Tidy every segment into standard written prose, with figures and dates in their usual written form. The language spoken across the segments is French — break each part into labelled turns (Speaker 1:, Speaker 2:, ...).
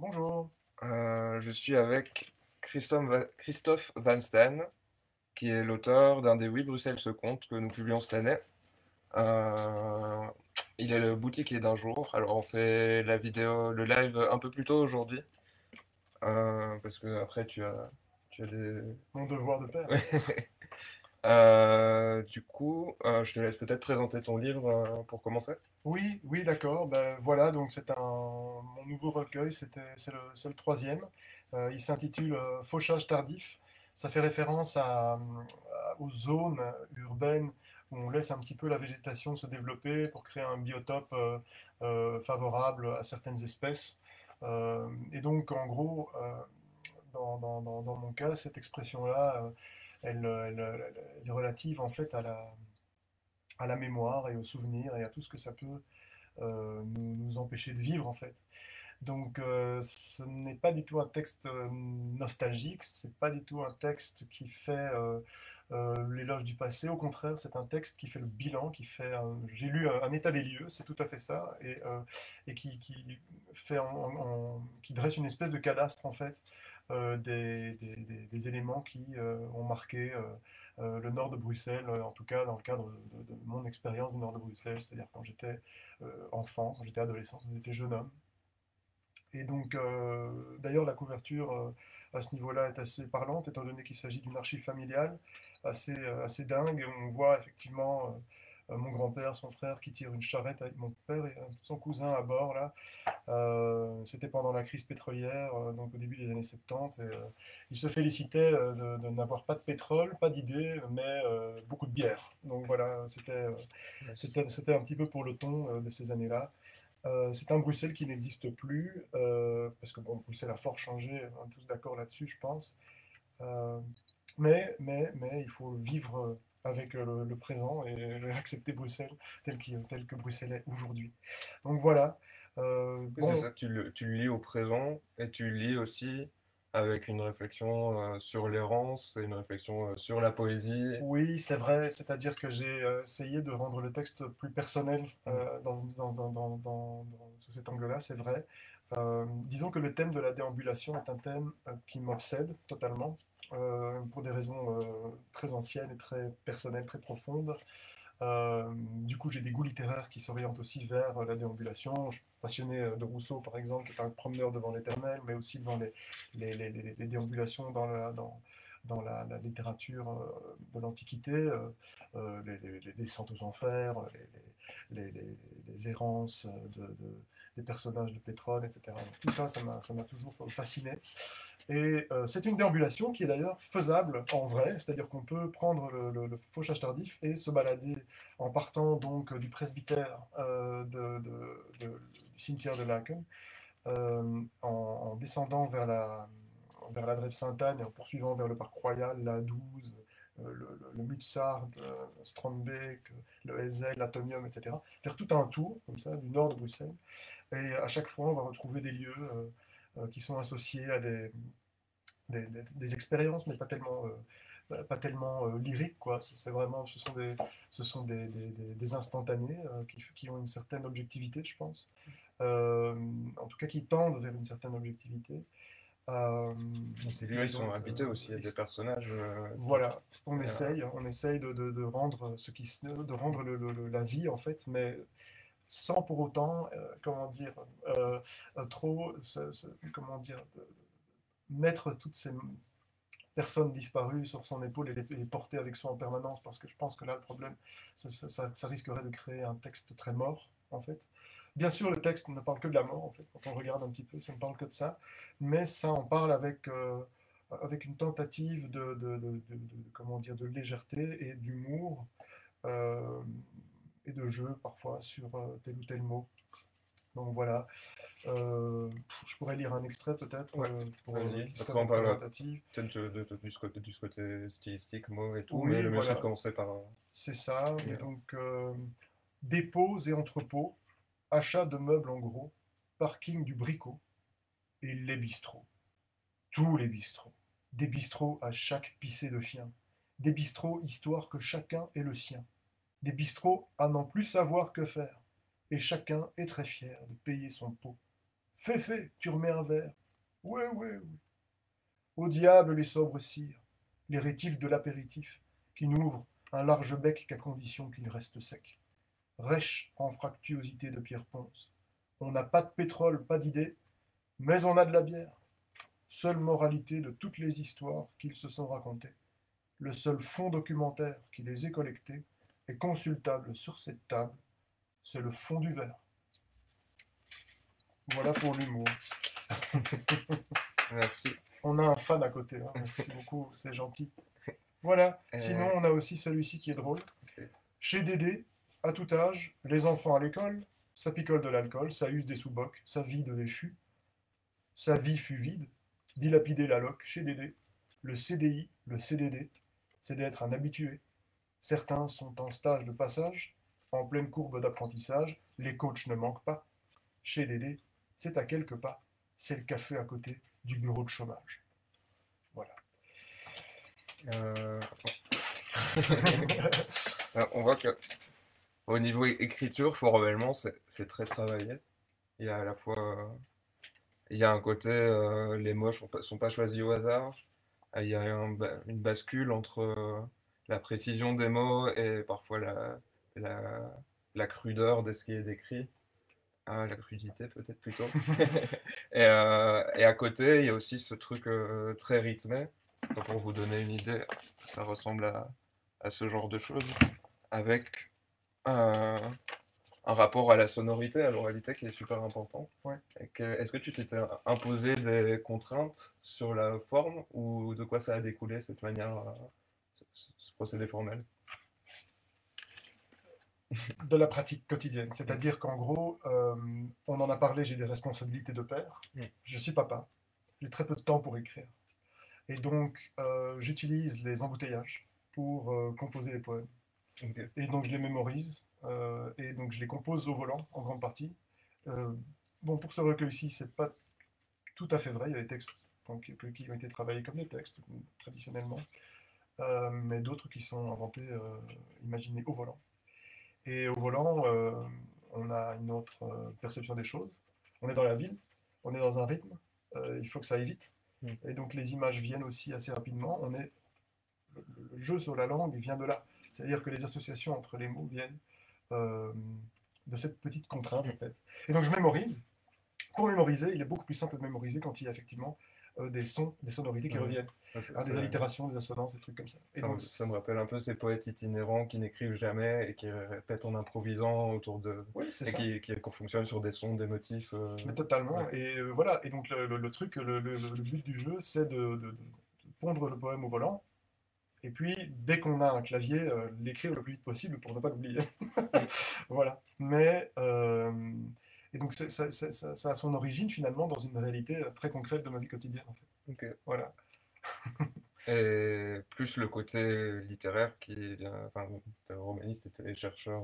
Speaker 1: Bonjour.
Speaker 2: Je suis avec Christophe Van Steen, qui est l'auteur d'un des 8 Bruxelles se compte que nous publions cette année. Euh, il est le boutiquier d'un jour. Alors on fait la vidéo, le live un peu plus tôt aujourd'hui, parce que après tu as des...
Speaker 1: Mon devoir de père.
Speaker 2: Je te laisse peut-être présenter ton livre pour commencer.
Speaker 1: Oui, oui, d'accord. Ben, voilà, donc c'est mon nouveau recueil, c'est le troisième. Il s'intitule Fauchage tardif. Ça fait référence aux zones urbaines où on laisse un petit peu la végétation se développer pour créer un biotope favorable à certaines espèces. Et donc, en gros, dans mon cas, cette expression-là, elle est relative en fait à la mémoire et au souvenir et à tout ce que ça peut nous empêcher de vivre en fait. Donc ce n'est pas du tout un texte nostalgique, c'est pas du tout un texte qui fait l'éloge du passé, au contraire c'est un texte qui fait le bilan, j'ai lu un état des lieux, c'est tout à fait ça, et qui dresse une espèce de cadastre en fait des éléments qui ont marqué le nord de Bruxelles, en tout cas dans le cadre de mon expérience du nord de Bruxelles, c'est-à-dire quand j'étais enfant, quand j'étais adolescent, quand j'étais jeune homme. Et donc, d'ailleurs, la couverture à ce niveau-là est assez parlante, étant donné qu'il s'agit d'une archive familiale assez dingue. Et on voit effectivement mon grand-père, son frère qui tire une charrette avec mon père et son cousin à bord, là. C'était pendant la crise pétrolière, donc au début des années 70. Et, il se félicitait de n'avoir pas de pétrole, pas d'idées, mais beaucoup de bière. Donc voilà,
Speaker 2: Yes.
Speaker 1: c'était un petit peu pour le ton de ces années-là. C'est un Bruxelles qui n'existe plus, parce que bon, Bruxelles a fort changé, on est tous d'accord là-dessus, je pense. Euh, mais il faut vivre avec le présent et accepter Bruxelles tel que Bruxelles est aujourd'hui. Donc voilà.
Speaker 2: Oui, c'est
Speaker 1: Bon,
Speaker 2: ça, tu le lis au présent et tu le lis aussi avec une réflexion sur l'errance et une réflexion sur la poésie.
Speaker 1: oui, c'est vrai, c'est-à-dire que j'ai essayé de rendre le texte plus personnel
Speaker 2: Mm.
Speaker 1: sous cet angle-là, c'est vrai. Disons que le thème de la déambulation est un thème qui m'obsède totalement, pour des raisons très anciennes et très personnelles, très profondes. Du coup, j'ai des goûts littéraires qui s'orientent aussi vers la déambulation. Je suis passionné de Rousseau, par exemple, qui est un promeneur devant l'éternel, mais aussi devant les déambulations dans la littérature de l'Antiquité, les descentes aux enfers, les errances des personnages de Pétrone, etc. Donc, tout ça, ça m'a toujours fasciné. Et c'est une déambulation qui est d'ailleurs faisable en vrai, c'est-à-dire qu'on peut prendre le fauchage tardif et se balader en partant donc du presbytère du cimetière de Laken, en descendant vers la Drève Sainte-Anne et en poursuivant vers le parc royal, la 12, le Mutsard, Strombeek, le Heysel, l'Atomium, etc. Faire tout un tour, comme ça, du nord de Bruxelles. Et à chaque fois, on va retrouver des lieux qui sont associés à des expériences, mais pas tellement lyriques, quoi. C'est vraiment, ce sont des instantanés qui ont une certaine objectivité, je pense. Euh, En tout cas, qui tendent vers une certaine objectivité. Euh,
Speaker 2: Ces lieux,
Speaker 1: et
Speaker 2: ils sont
Speaker 1: donc,
Speaker 2: habités aussi à des personnages
Speaker 1: voilà, on
Speaker 2: et,
Speaker 1: essaye, on essaye de rendre de rendre la vie, en fait, mais sans pour autant, comment dire, trop, comment dire, mettre toutes ces personnes disparues sur son épaule et les porter avec soi en permanence, parce que je pense que là, le problème, ça risquerait de créer un texte très mort, en fait. Bien sûr, le texte ne parle que de la mort, en fait, quand on regarde un petit peu, ça ne parle que de ça, mais ça en parle avec une tentative comment dire, de légèreté et d'humour, euh, et de jeu, parfois, sur tel ou tel mot. Donc voilà. Je pourrais lire un extrait peut-être
Speaker 2: ouais, vas-y.
Speaker 1: qui serait
Speaker 2: Après, on parlera
Speaker 1: représentatif.
Speaker 2: peut-être du côté stylistique, mots et tout, mais
Speaker 1: Oui,
Speaker 2: le mieux c'est de
Speaker 1: voilà,
Speaker 2: commencer par
Speaker 1: c'est ça. Et
Speaker 2: lire.
Speaker 1: donc, dépôts et entrepôts, achat de meubles en gros, parking du bricot et les bistrots. Tous les bistrots. Des bistrots à chaque pissée de chien. Des bistrots histoire que chacun ait le sien. Des bistrots à n'en plus savoir que faire. Et chacun est très fier de payer son pot. Fais, tu remets un verre. Oui, oui, oui. Au diable les sobres cires, les rétifs de l'apéritif, qui n'ouvrent un large bec qu'à condition qu'il reste sec. Rêche en fractuosité de Pierre Ponce. On n'a pas de pétrole, pas d'idée, mais on a de la bière. Seule moralité de toutes les histoires qu'ils se sont racontées. Le seul fond documentaire qui les ait collectés est consultable sur cette table, c'est le fond du verre. Voilà pour l'humour.
Speaker 2: Merci.
Speaker 1: On a un fan à côté, hein. Merci beaucoup, c'est gentil. Voilà. Sinon,
Speaker 2: Euh,
Speaker 1: on a aussi celui-ci qui est drôle.
Speaker 2: ok.
Speaker 1: Chez Dédé, à tout âge, les enfants à l'école, ça picole de l'alcool, ça use des sous-bocs, ça vide des fûts, sa vie fut vide, dilapider la loque chez Dédé. Le CDI, le CDD, c'est d'être un habitué. Certains sont en stage de passage, en pleine courbe d'apprentissage, les coachs ne manquent pas. Chez Dédé, c'est à quelques pas, c'est le café à côté du bureau de chômage. Voilà.
Speaker 2: Euh, alors, on voit que au niveau écriture, formellement, c'est très travaillé. Il y a à la fois, il y a un côté, les mots sont pas choisis au hasard. Il y a une bascule entre la précision des mots et parfois la, la crudeur de ce qui est décrit. Ah, la crudité peut-être plutôt. Et à côté, il y a aussi ce truc très rythmé. Enfin, pour vous donner une idée, ça ressemble à ce genre de choses, avec euh, un rapport à la sonorité, à l'oralité qui est super important.
Speaker 1: Ouais.
Speaker 2: Est-ce que tu t'étais imposé des contraintes sur la forme ou de quoi ça a découlé cette manière, ce procédé formel?
Speaker 1: De la pratique quotidienne. C'est-à-dire qu'en gros, on en a parlé, j'ai des responsabilités de père.
Speaker 2: Mm.
Speaker 1: Je suis papa. J'ai très peu de temps pour écrire. Et donc, j'utilise les embouteillages pour composer les poèmes.
Speaker 2: Ok.
Speaker 1: Et donc, je les mémorise. Et donc, je les compose au volant, en grande partie. Euh, bon, pour ce recueil-ci, c'est pas tout à fait vrai. Il y a des textes donc, qui ont été travaillés comme des textes, traditionnellement. Mais d'autres qui sont inventés, imaginés au volant. Et au volant, on a une autre perception des choses. On est dans la ville, on est dans un rythme, il faut que ça aille vite.
Speaker 2: Mm.
Speaker 1: Et donc les images viennent aussi assez rapidement. Le jeu sur la langue vient de là. C'est-à-dire que les associations entre les mots viennent euh, de cette petite contrainte en fait. Et donc je mémorise. Pour mémoriser, il est beaucoup plus simple de mémoriser quand il y a effectivement des sons, des sonorités qui
Speaker 2: Mhm.
Speaker 1: reviennent.
Speaker 2: Ouais,
Speaker 1: Hein, des allitérations, des assonances, des trucs comme ça. Et donc,
Speaker 2: ça me rappelle un peu ces poètes itinérants qui n'écrivent jamais et qui répètent en improvisant autour de...
Speaker 1: oui, c'est
Speaker 2: et
Speaker 1: ça.
Speaker 2: qui fonctionnent sur des sons, des motifs.
Speaker 1: Mais
Speaker 2: Ouais.
Speaker 1: totalement. Et voilà. Et donc le truc, le but du jeu, c'est de pondre le poème au volant. Et puis, dès qu'on a un clavier, l'écrire le plus vite possible pour ne pas l'oublier.
Speaker 2: Mm.
Speaker 1: Voilà. Mais et donc ça a son origine finalement dans une réalité très concrète de ma vie quotidienne en fait.
Speaker 2: Ok.
Speaker 1: Voilà.
Speaker 2: Et plus le côté littéraire qui vient... Enfin, t'es romaniste et t'es chercheur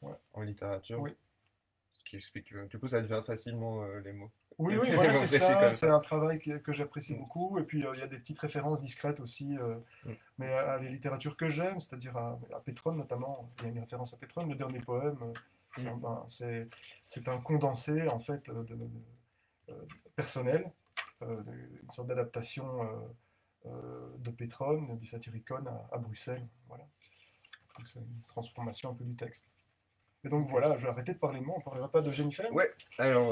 Speaker 1: Ouais.
Speaker 2: en littérature,
Speaker 1: Oui.
Speaker 2: ce qui explique que du coup ça devient facilement les mots.
Speaker 1: Oui, oui,
Speaker 2: Les
Speaker 1: voilà,
Speaker 2: mots
Speaker 1: c'est
Speaker 2: précis
Speaker 1: ça.
Speaker 2: comme
Speaker 1: C'est
Speaker 2: ça.
Speaker 1: un travail que j'apprécie
Speaker 2: Mm.
Speaker 1: beaucoup. Et puis, il y a des petites références discrètes aussi,
Speaker 2: Mm.
Speaker 1: mais à la littérature que j'aime, c'est-à-dire à Pétrone notamment. Il y a une référence à Pétrone. Le dernier poème, c'est
Speaker 2: Mm.
Speaker 1: c'est un condensé, en fait, euh, personnel, une sorte d'adaptation de Pétrone, du Satyricon à Bruxelles. Voilà. Donc, c'est une transformation un peu du texte. Et donc
Speaker 2: Ok.
Speaker 1: voilà, je vais arrêter de parler de moi. On ne parlera pas de Jennifer?
Speaker 2: Ouais, alors,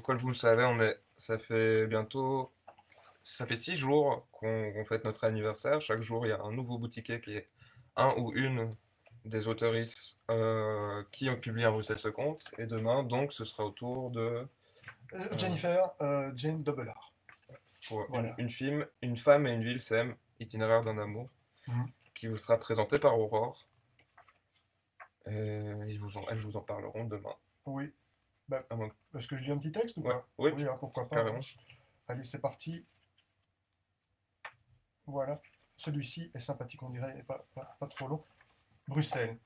Speaker 2: comme vous le savez, ça fait 6 jours qu'on fête notre anniversaire. Chaque jour, il y a un nouveau boutiquier qui est un ou une des autoristes qui ont publié un Bruxelles se compte. Et demain, donc, ce sera au tour de euh,
Speaker 1: Jennifer, Jane Dobelard.
Speaker 2: pour
Speaker 1: Voilà.
Speaker 2: une femme et une ville s'aiment, itinéraire d'un amour,
Speaker 1: Mhm.
Speaker 2: qui vous sera présenté par Aurore. Et elles vous en parleront demain.
Speaker 1: Oui. Bah,
Speaker 2: À moins
Speaker 1: est-ce que je lis un petit texte ou
Speaker 2: Ouais,
Speaker 1: pas?
Speaker 2: oui,
Speaker 1: Oui, hein, pourquoi pas, hein.
Speaker 2: carrément.
Speaker 1: Allez, c'est parti. Voilà. Celui-ci est sympathique, on dirait, et pas trop long. Bruxelles.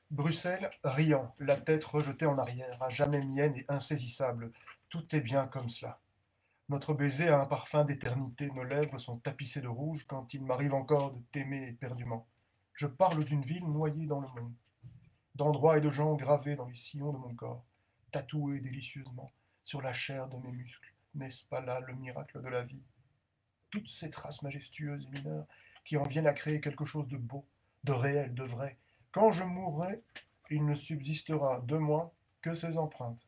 Speaker 1: Bruxelles, riant, la tête rejetée en arrière, à jamais mienne et insaisissable. Tout est bien comme cela. Notre baiser a un parfum d'éternité, nos lèvres sont tapissées de rouge quand il m'arrive encore de t'aimer éperdument. Je parle d'une ville noyée dans le monde, d'endroits et de gens gravés dans les sillons de mon corps. tatoué délicieusement sur la chair de mes muscles. N'est-ce pas là le miracle de la vie? Toutes ces traces majestueuses et mineures qui en viennent à créer quelque chose de beau, de réel, de vrai. Quand je mourrai, il ne subsistera de moi que ces empreintes.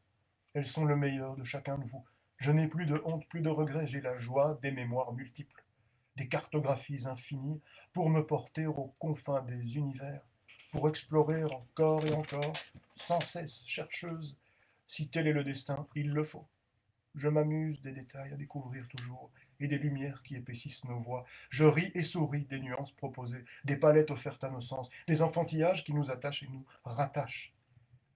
Speaker 1: Elles sont le meilleur de chacun de vous. Je n'ai plus de honte, plus de regrets, j'ai la joie des mémoires multiples, des cartographies infinies pour me porter aux confins des univers, pour explorer encore et encore, sans cesse chercheuse. Si tel est le destin, il le faut. Je m'amuse des détails à découvrir toujours, et des lumières qui épaississent nos voix. Je ris et souris des nuances proposées, des palettes offertes à nos sens, des enfantillages qui nous attachent et nous rattachent.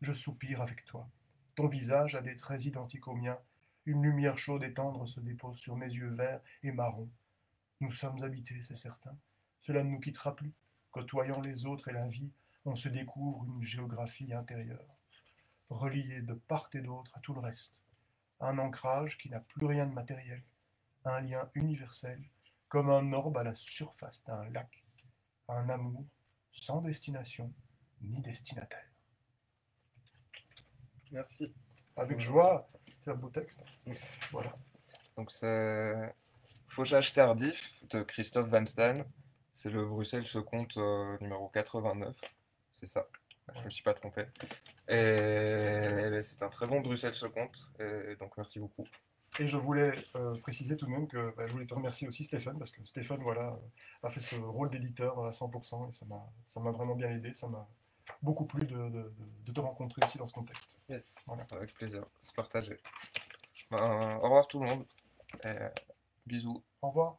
Speaker 1: Je soupire avec toi. Ton visage a des traits identiques aux miens. Une lumière chaude et tendre se dépose sur mes yeux verts et marrons. Nous sommes habités, c'est certain. Cela ne nous quittera plus. Côtoyant les autres et la vie, on se découvre une géographie intérieure, reliée de part et d'autre à tout le reste. Un ancrage qui n'a plus rien de matériel, un lien universel, comme un orbe à la surface d'un lac, un amour sans destination ni destinataire.
Speaker 2: Merci.
Speaker 1: Avec joie, c'est un beau texte. Voilà.
Speaker 2: Donc c'est Fauchage tardif de Christophe Van Steen. C'est le Bruxelles se compte numéro 89. C'est ça. Je me suis pas trompé. Et c'est un très bon Bruxelles se compte. Et donc merci beaucoup.
Speaker 1: Et je voulais préciser tout de même que je voulais te remercier aussi Stéphane, parce que Stéphane voilà, a fait ce rôle d'éditeur à 100%, et ça m'a vraiment bien aidé, ça m'a beaucoup plu de te rencontrer aussi dans ce contexte.
Speaker 2: Yes.
Speaker 1: Voilà.
Speaker 2: Avec plaisir. C'est partagé. Ben, au revoir tout le monde. Et bisous.
Speaker 1: Au revoir.